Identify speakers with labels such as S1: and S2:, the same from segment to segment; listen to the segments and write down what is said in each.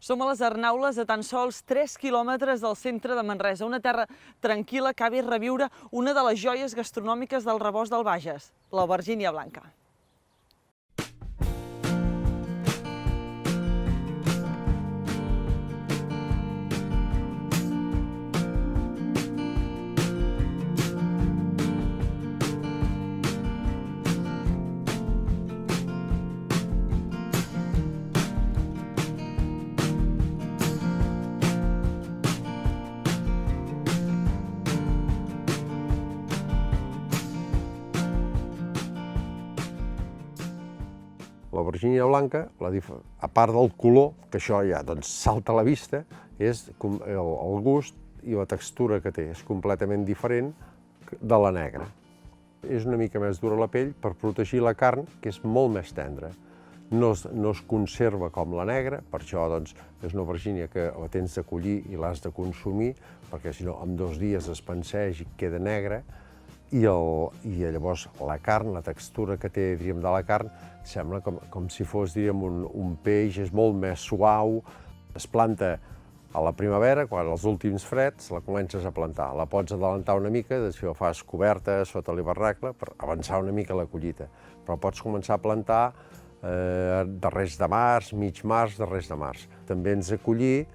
S1: Som a les Arnaules, a tan sols 3 quilòmetres del centre de Manresa, una terra tranquil·la que ha vist reviure una de les joies gastronòmiques del rebost del Bages, l'aubergínia blanca.
S2: L'aubergínia blanca, a part del color, que això ja salta a la vista, és el gust i la textura que té. És completament diferent de la negra. És una mica més dura la pell per protegir la carn, que és molt més tendra. No es conserva com la negra, per això és una aubergínia que la tens de collir i l'has de consumir, perquè si no, en 2 dies es panseix i queda negra. I llavors la carn, la textura que té, diríem, de la carn, sembla com si fos, diríem, un peix, és molt més suau. Es planta a la primavera, quan els últims freds la comences a plantar. La pots adelantar una mica, després la fas coberta sota l'hivernacle per avançar una mica la collita. Però pots començar a plantar darrers de març, mig març, darrers de març. També ens a collir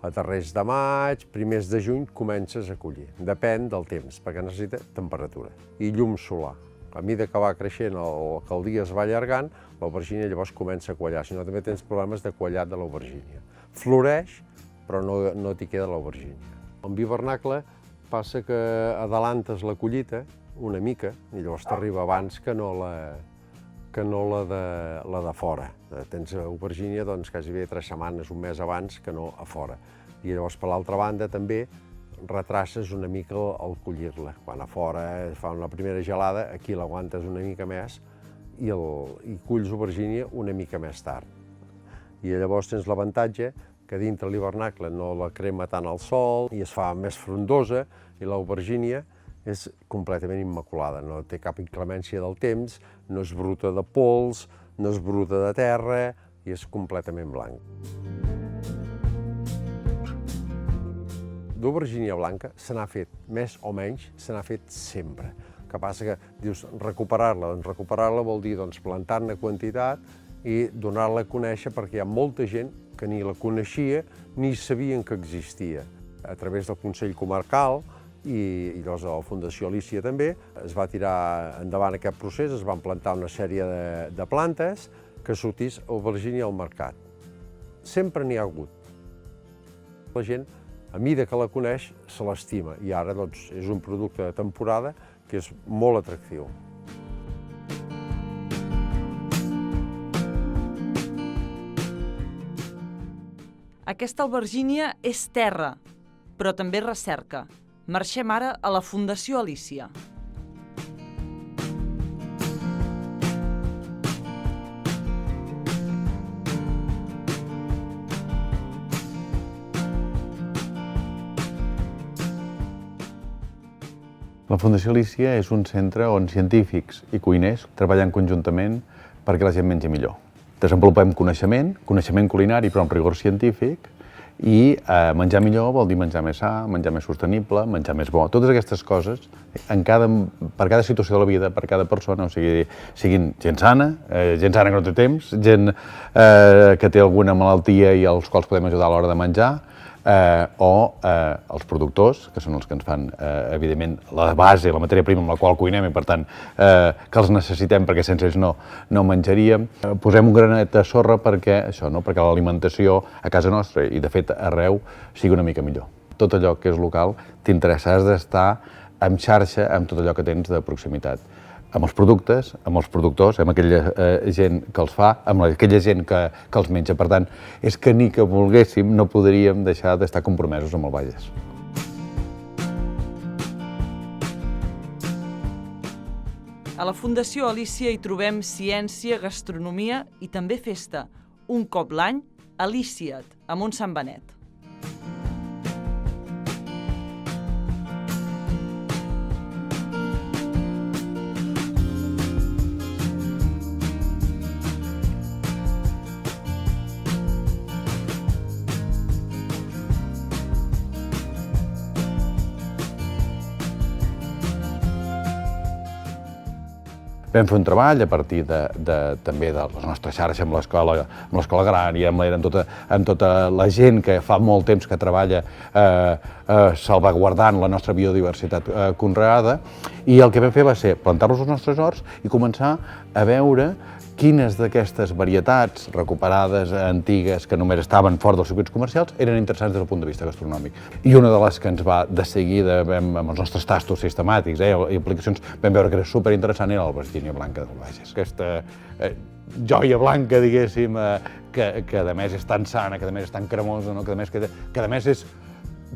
S2: a darrers de maig, primers de juny, comences a collir. Depèn del temps, perquè necessita temperatura i llum solar. A mesura que va creixent, que el dia es va allargant, l'aubergínia llavors comença a quallar, si no també tens problemes de quallat de l'aubergínia. Floreix, però no t'hi queda l'aubergínia. Amb hivernacle passa que adelantes la collita una mica i llavors t'arriba abans que no la de fora. Tens aubergínia gairebé 3 setmanes, un mes abans que no a fora. I llavors, per l'altra banda, també retraces una mica el collir-la. Quan a fora fa una primera gelada, aquí l'aguantes una mica més i culls aubergínia una mica més tard. I llavors tens l'avantatge que dintre l'hivernacle no la crema tant al sol i es fa més frondosa i l'aubergínia és completament immaculada, no té cap inclemència del temps, no és bruta de pols, no és bruta de terra i és completament blanc. D'aubergínia blanca se n'ha fet, més o menys, se n'ha fet sempre. El que passa que dius recuperar-la, doncs recuperar-la vol dir plantar-ne quantitat i donar-la a conèixer perquè hi ha molta gent que ni la coneixia ni sabien que existia. A través del Consell Comarcal i llavors a la Fundació Alícia també, es va tirar endavant aquest procés, es van plantar una sèrie de plantes que sortís aubergínia al mercat. Sempre n'hi ha hagut. La gent, a mesura que la coneix, se l'estima i ara és un producte de temporada que és molt atractiu.
S1: Aquesta aubergínia és terra, però també recerca. Marxem ara a la Fundació Alícia.
S3: La Fundació Alícia és un centre on científics i cuiners treballen conjuntament perquè la gent mengi millor. Desenvolupem coneixement culinari però amb rigor científic, i menjar millor vol dir menjar més sa, menjar més sostenible, menjar més bo. Totes aquestes coses, per cada situació de la vida, per cada persona, o sigui, siguin gent sana que no té temps, gent que té alguna malaltia i als quals podem ajudar a l'hora de menjar, o els productors, que són els que ens fan, evidentment, la base, la matèria prima amb la qual cuinem i, per tant, que els necessitem perquè sense ells no menjaríem. Posem un granet de sorra perquè l'alimentació a casa nostra i, de fet, arreu, sigui una mica millor. Tot allò que és local t'interessa, has d'estar en xarxa amb tot allò que tens de proximitat. Amb els productes, amb els productors, amb aquella gent que els fa, amb aquella gent que els menja. Per tant, és que ni que volguéssim no podríem deixar d'estar compromesos amb el Bages.
S1: A la Fundació Alícia hi trobem ciència, gastronomia i també festa. Un cop l'any, Alícia't, a Sant Benet.
S3: Vam fer un treball a partir també de la nostra xarxa amb l'escola agrària, amb tota la gent que fa molt temps que treballa salvaguardant la nostra biodiversitat conreada, i el que vam fer va ser plantar-los als nostres horts i començar a veure quines d'aquestes varietats recuperades, antigues, que només estaven fora dels circuits comercials, eren interessants des del punt de vista gastronòmic. I una de les que ens va de seguida, amb els nostres tastos sistemàtics i aplicacions, vam veure que era superinteressant, era l'albergínia blanca del Bages. Aquesta joia blanca, diguéssim, que a més és tan sana, que a més és tan cremosa, que a més és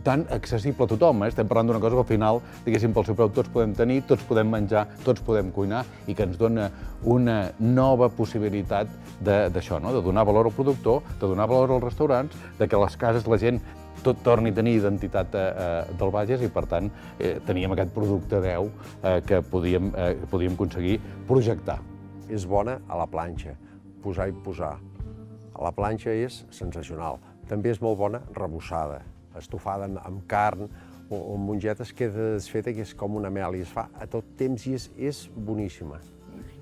S3: tan accessible a tothom. Estem parlant d'una cosa que al final, diguéssim, pel seu preu tots podem tenir, tots podem menjar, tots podem cuinar, i que ens dona una nova possibilitat d'això, de donar valor al productor, de donar valor als restaurants, de que a les cases la gent torni a tenir identitat del Bages, i per tant teníem aquest producte 10 que podíem aconseguir projectar.
S2: És bona a la planxa, posar i posar. A la planxa és sensacional. També és molt bona rebossada, estofada amb carn o amb mongetes, queda desfeta, que és com una mel, i es fa a tot temps i és boníssima.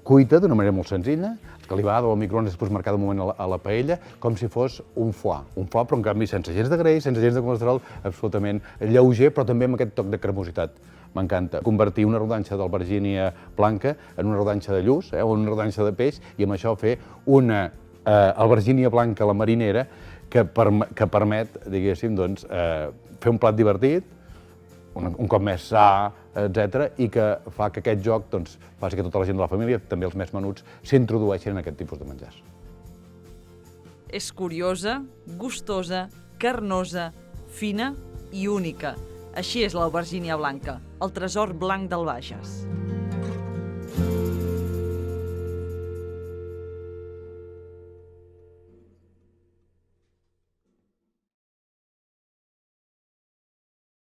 S3: Cuita d'una manera molt senzilla, escalivada o al microones, després marcada un moment a la paella, com si fos un foie, però en canvi sense gens de greix, sense gens de colesterol, absolutament lleuger, però també amb aquest toc de cremositat. M'encanta convertir una rodanxa d'albergínia blanca en una rodanxa de lluç o una rodanxa de peix, i amb això fer una albergínia blanca a la marinera que permet, diguéssim, fer un plat divertit, un cop més sa, etc., i que fa que aquest joc faci que tota la gent de la família, també els més menuts, s'introdueixin en aquest tipus de menjars.
S1: És curiosa, gustosa, carnosa, fina i única. Així és l'albergínia blanca, el tresor blanc del Bages.